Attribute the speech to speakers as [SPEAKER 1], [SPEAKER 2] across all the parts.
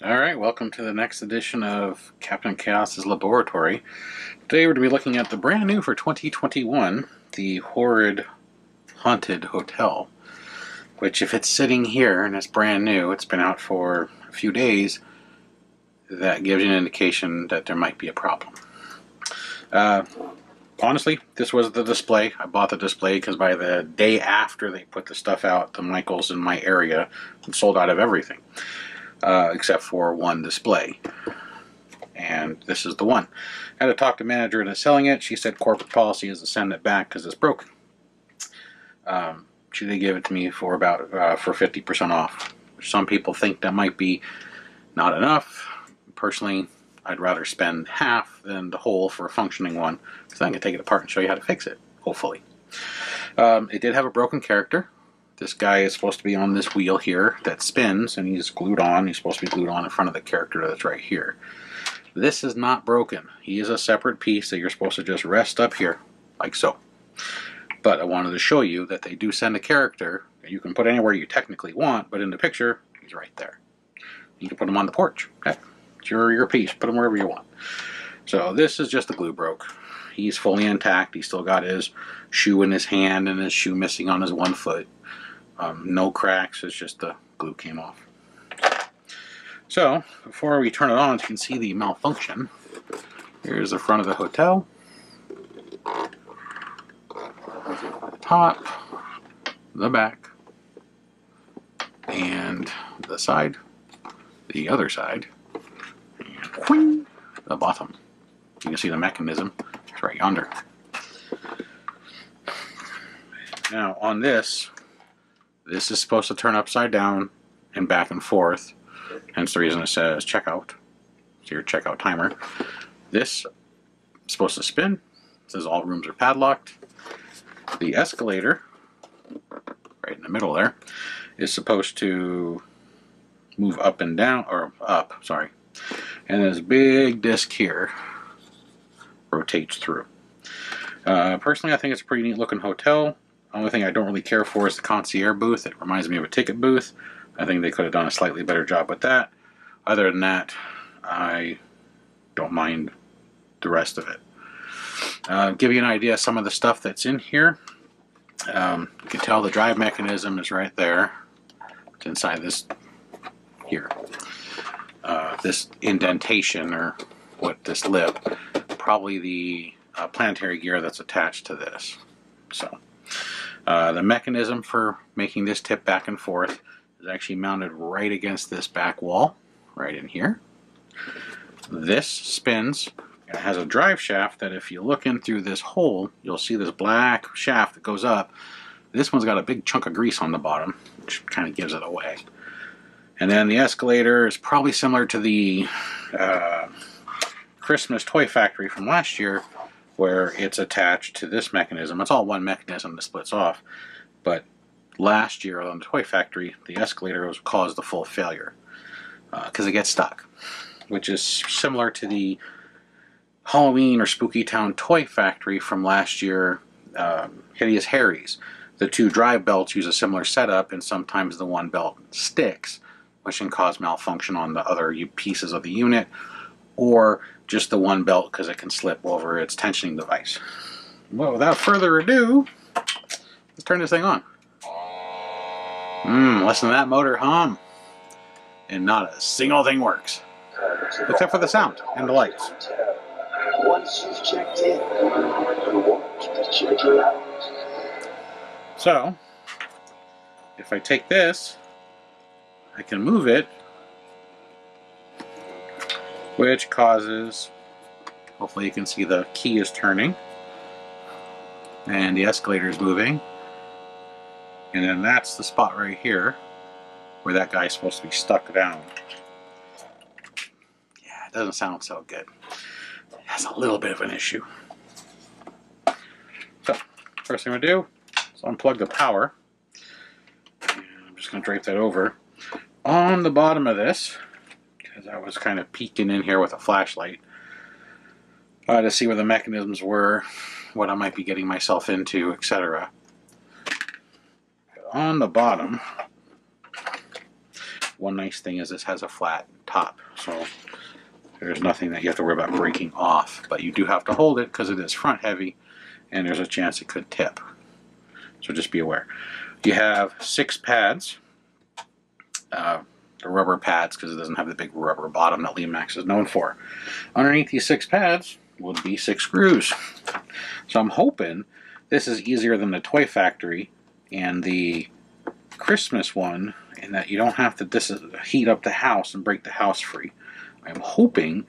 [SPEAKER 1] Alright, welcome to the next edition of Captain Chaos's Laboratory. Today we're going to be looking at the brand new for 2021, the Horrid Haunted Hotel. Which, if it's sitting here and it's brand new, it's been out for a few days, that gives you an indication that there might be a problem. Honestly, this was the display. I bought the display because by the day after they put the stuff out, the Michaels in my area sold out of everything. Except for one display. And this is the one. I had to talk to the manager that's selling it. She said corporate policy is to send it back because it's broken. She did give it to me for about for 50% off. Some people think that might be not enough. Personally, I'd rather spend half than the whole for a functioning one, because I can take it apart and show you how to fix it, hopefully. It did have a broken character. This guy is supposed to be on this wheel here that spins, and he's glued on. He's supposed to be glued on in front of the character that's right here. This is not broken. He is a separate piece that you're supposed to just rest up here, like so. But I wanted to show you that they do send a character that you can put anywhere you technically want, but in the picture, he's right there. You can put him on the porch. Okay. It's your piece. Put him wherever you want. So this is just the glue broke. He's fully intact. He's still got his shoe in his hand and his shoe missing on his one foot. No cracks, it's just the glue came off. So, before we turn it on, so you can see the malfunction. Here's the front of the hotel. The top, the back, and the side, the other side, and the bottom. You can see the mechanism. It's right yonder. Now, on this is supposed to turn upside down and back and forth, hence the reason it says checkout. It's your checkout timer. This is supposed to spin. It says all rooms are padlocked. The escalator, right in the middle there, is supposed to move up and down, or up, sorry. And this big disc here rotates through. Personally, I think it's a pretty neat looking hotel. The only thing I don't really care for is the concierge booth. It reminds me of a ticket booth. I think they could have done a slightly better job with that. Other than that, I don't mind the rest of it. Give you an idea of some of the stuff that's in here. You can tell the drive mechanism is right there. It's inside this here. This indentation, or what, this lip, probably the planetary gear that's attached to this. So. The mechanism for making this tip back and forth is actually mounted right against this back wall, right in here. This spins, and it has a drive shaft that if you look in through this hole, you'll see this black shaft that goes up. This one's got a big chunk of grease on the bottom, which kind of gives it away. And then the escalator is probably similar to the Christmas toy factory from last year, where it's attached to this mechanism. It's all one mechanism that splits off. But last year on the toy factory, the escalator caused the full failure because it gets stuck, which is similar to the Halloween or Spooky Town toy factory from last year, Hideous Harry's. The two drive belts use a similar setup, and sometimes the one belt sticks, which can cause malfunction on the other pieces of the unit, or just the one belt because it can slip over its tensioning device. Well, without further ado, let's turn this thing on. Listen to that motor hum. And not a single thing works. Except for the sound and the lights. Once you've checked in, you want to check it out. So, if I take this, I can move it, which causes, hopefully you can see the key is turning and the escalator is moving, and then that's the spot right here where that guy's supposed to be stuck down. Yeah, it doesn't sound so good. It has a little bit of an issue. So, first thing we do is unplug the power, and I'm just going to drape that over. On the bottom of this, because I was kind of peeking in here with a flashlight to see where the mechanisms were, what I might be getting myself into, etc. On the bottom, one nice thing is this has a flat top. So there's nothing that you have to worry about breaking off. But you do have to hold it because it is front heavy and there's a chance it could tip. So just be aware. You have 6 pads. The rubber pads, because it doesn't have the big rubber bottom that Limax is known for. Underneath these 6 pads would be 6 screws. So I'm hoping this is easier than the Toy Factory and the Christmas one, in that you don't have to heat up the house and break the house free. I'm hoping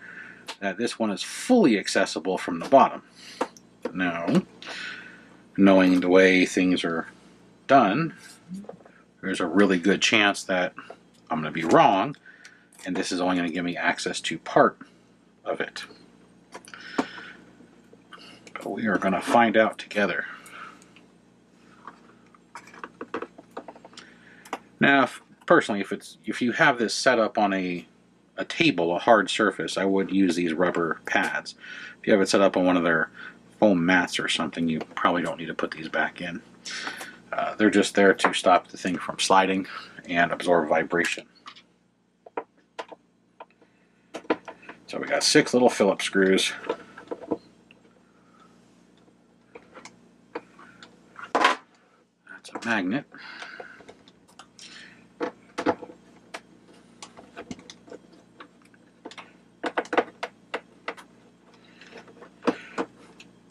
[SPEAKER 1] that this one is fully accessible from the bottom. Now, knowing the way things are done, there's a really good chance that I'm going to be wrong, and this is only going to give me access to part of it. But we are going to find out together. Now, personally, if you have this set up on a table, a hard surface, I would use these rubber pads. If you have it set up on one of their foam mats or something, you probably don't need to put these back in. They're just there to stop the thing from sliding and absorb vibration. So we got 6 little Phillips screws. That's a magnet.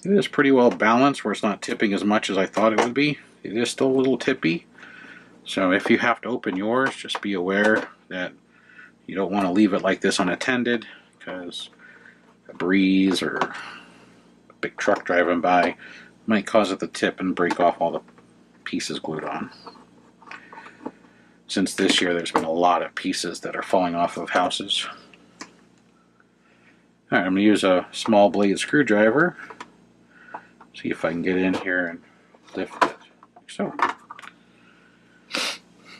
[SPEAKER 1] It is pretty well balanced where it's not tipping as much as I thought it would be. It is still a little tippy. So if you have to open yours, just be aware that you don't want to leave it like this unattended, because a breeze or a big truck driving by might cause it to tip and break off all the pieces glued on. Since this year there's been a lot of pieces that are falling off of houses. Alright, I'm going to use a small blade screwdriver. See if I can get in here and lift it like so.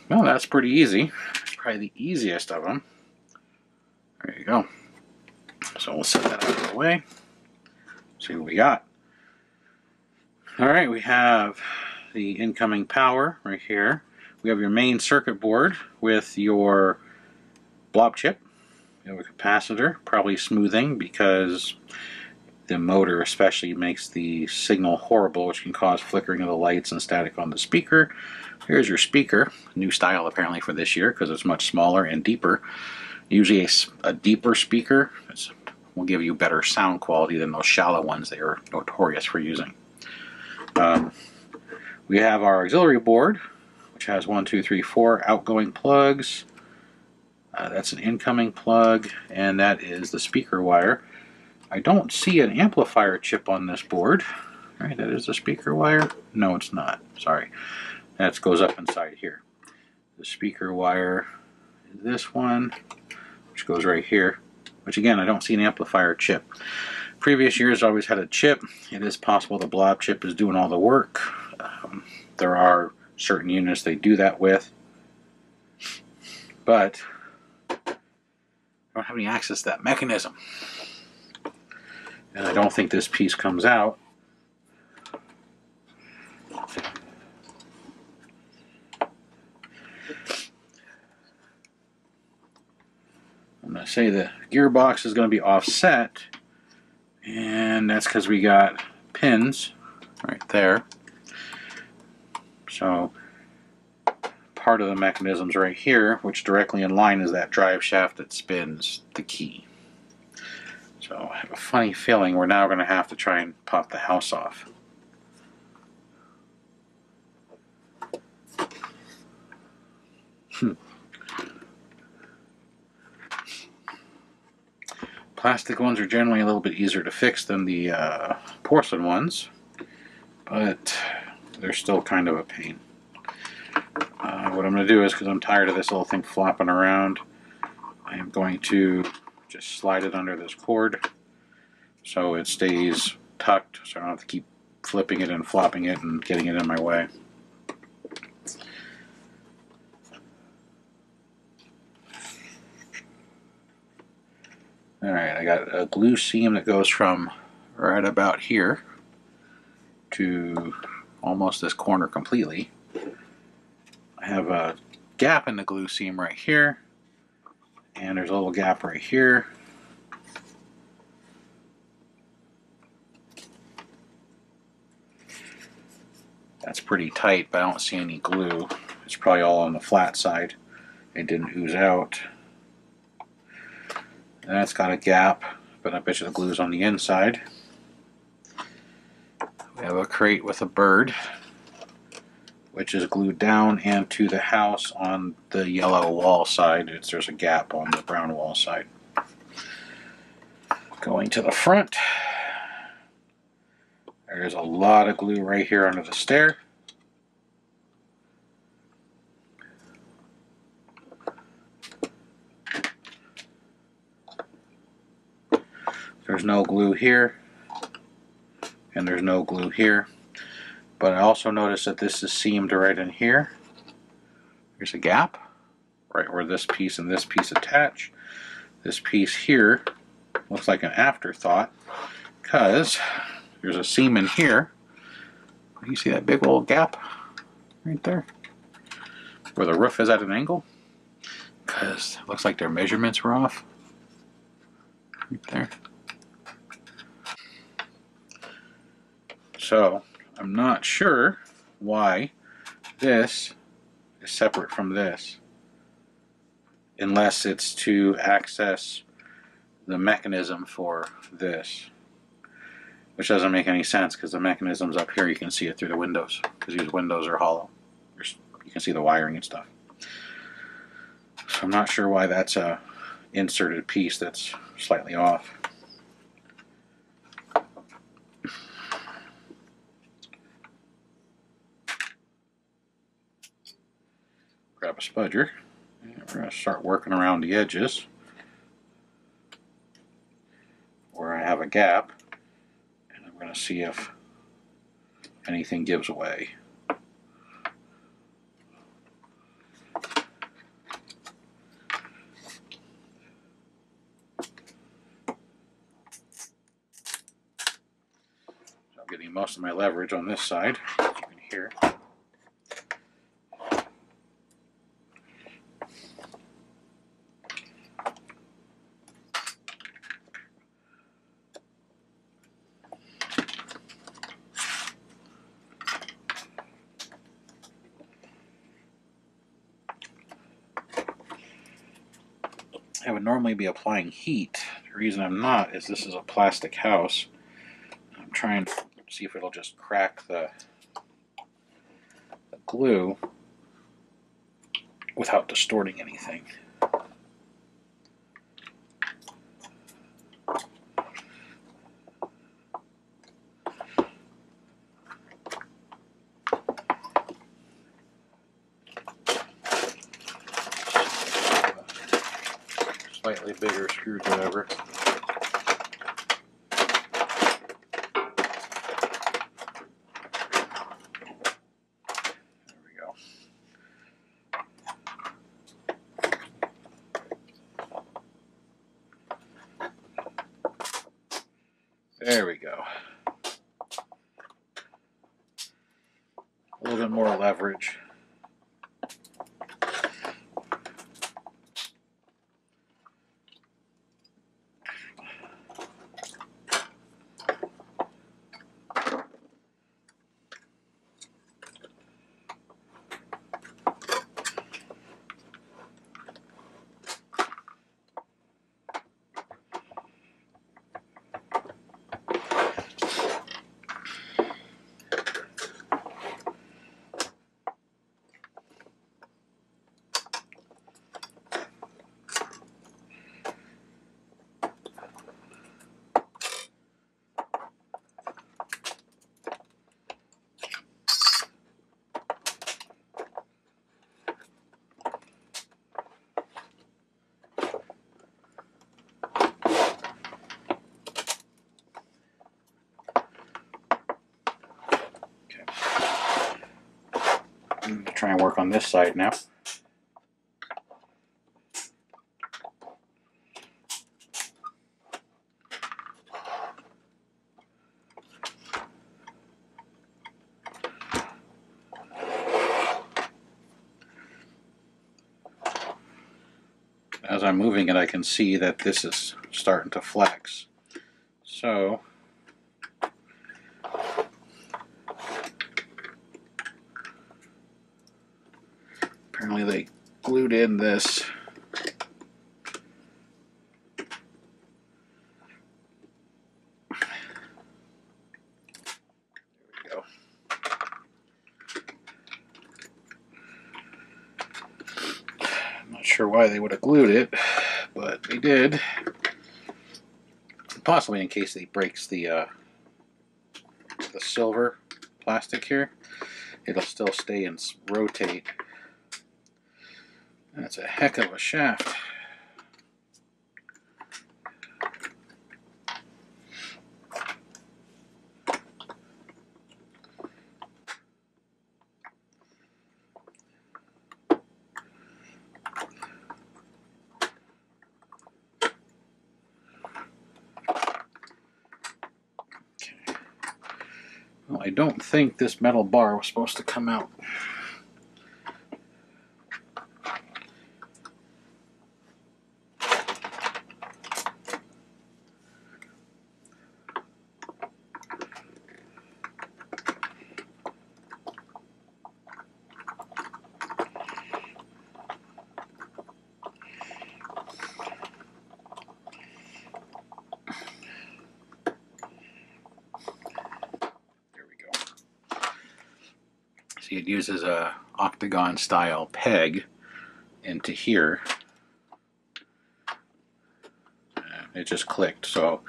[SPEAKER 1] Well, that's pretty easy. It's probably the easiest of them. There you go. So we'll set that out of the way. See what we got. Alright, we have the incoming power right here. We have your main circuit board with your blob chip. You have a capacitor, probably smoothing because the motor especially makes the signal horrible, which can cause flickering of the lights and static on the speaker. Here's your speaker, new style apparently for this year because it's much smaller and deeper. Usually a deeper speaker will give you better sound quality than those shallow ones they are notorious for using. We have our auxiliary board, which has 1, 2, 3, 4 outgoing plugs. That's an incoming plug, and that is the speaker wire. I don't see an amplifier chip on this board. All right, that is the speaker wire. No, it's not. Sorry. That goes up inside here. The speaker wire is this one, which goes right here. Which again, I don't see an amplifier chip. Previous years always had a chip. It is possible the blob chip is doing all the work. There are certain units they do that with. But I don't have any access to that mechanism. And I don't think this piece comes out. I'm going to say the gearbox is going to be offset, and that's because we got pins right there. So part of the mechanism's right here, which directly in line is that drive shaft that spins the key. So I have a funny feeling we're now going to have to try and pop the house off. Plastic ones are generally a little bit easier to fix than the porcelain ones, but they're still kind of a pain. What I'm going to do is, because I'm tired of this little thing flopping around, I am going to just slide it under this cord so it stays tucked, so I don't have to keep flipping it and flopping it and getting it in my way. Alright, I got a glue seam that goes from right about here to almost this corner completely. I have a gap in the glue seam right here, And there's a little gap right here. That's pretty tight, but I don't see any glue. It's probably all on the flat side. It didn't ooze out. And that's got a gap, but I bet you the glue's on the inside. We have a crate with a bird, which is glued down and to the house on the yellow wall side. There's a gap on the brown wall side. Going to the front, there's a lot of glue right here under the stair. There's no glue here, and there's no glue here. But I also noticed that this is seamed right in here. There's a gap right where this piece and this piece attach. This piece here looks like an afterthought because there's a seam in here. You see that big old gap right there where the roof is at an angle? Because it looks like their measurements were off right there. So I'm not sure why this is separate from this, unless it's to access the mechanism for this, which doesn't make any sense because the mechanism's up here. You can see it through the windows because these windows are hollow. You can see the wiring and stuff. So I'm not sure why that's a inserted piece that's slightly off. Grab a spudger, and we're going to start working around the edges where I have a gap, and I'm going to see if anything gives away. So I'm getting most of my leverage on this side, as you can hear. I would normally be applying heat. The reason I'm not is this is a plastic house. I'm trying to see if it'll just crack the glue without distorting anything. Slightly bigger screwdriver. There we go. There we go. A little bit more leverage. Try and work on this side now. As as I'm moving it, I can see that this is starting to flex. So apparently they glued in this sure why they would have glued it, but they did. Possibly in case it breaks the silver plastic here, it'll still stay and rotate. That's a heck of a shaft. Well, I don't think this metal bar was supposed to come out. It uses a octagon style peg into here. It just clicked, so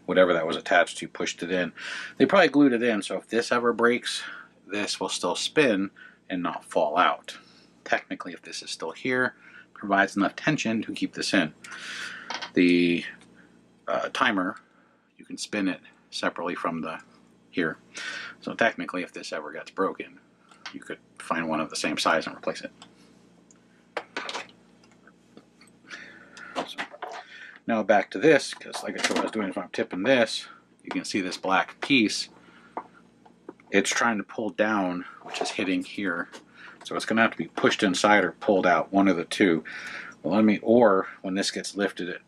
[SPEAKER 1] whatever that was attached to pushed it in. They probably glued it in, so if this ever breaks, this will still spin and not fall out. Technically, if this is still here, it provides enough tension to keep this in. The timer, you can spin it separately from the here. So technically, if this ever gets broken, you could find one of the same size and replace it. So, now back to this, because like I showed I was doing, if I'm tipping this, you can see this black piece. It's trying to pull down, which is hitting here. So it's going to have to be pushed inside or pulled out, one of the two. Well, or when this gets lifted, it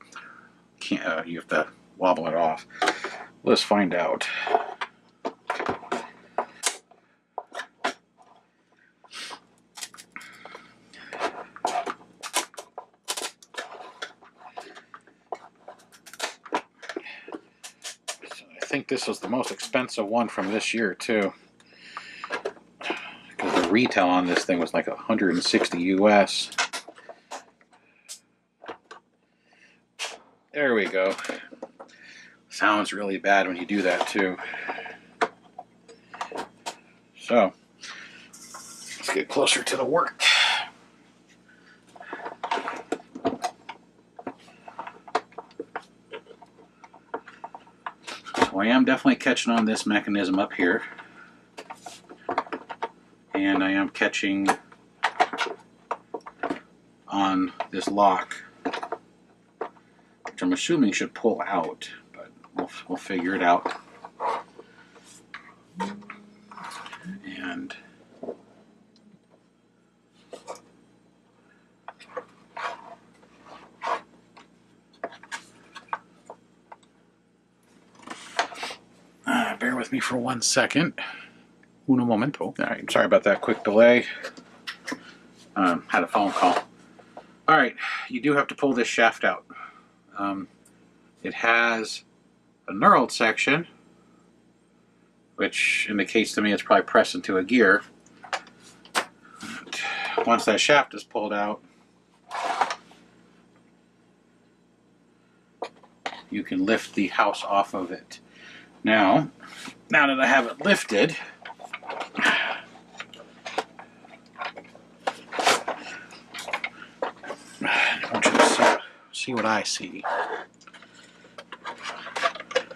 [SPEAKER 1] can't. You have to wobble it off. Let's find out. I think this was the most expensive one from this year too, because the retail on this thing was like 160 US. There we go. Sounds really bad when you do that too. So let's get closer to the work. I am definitely catching on this mechanism up here, and I am catching on this lock, which I'm assuming should pull out, but we'll figure it out. And bear with me for 1 second. Uno momento. All right, sorry about that quick delay. Had a phone call. All right, you do have to pull this shaft out. It has a knurled section, which indicates to me it's probably pressed into a gear. Once that shaft is pulled out, you can lift the house off of it. Now that I have it lifted, I want you to see what I see.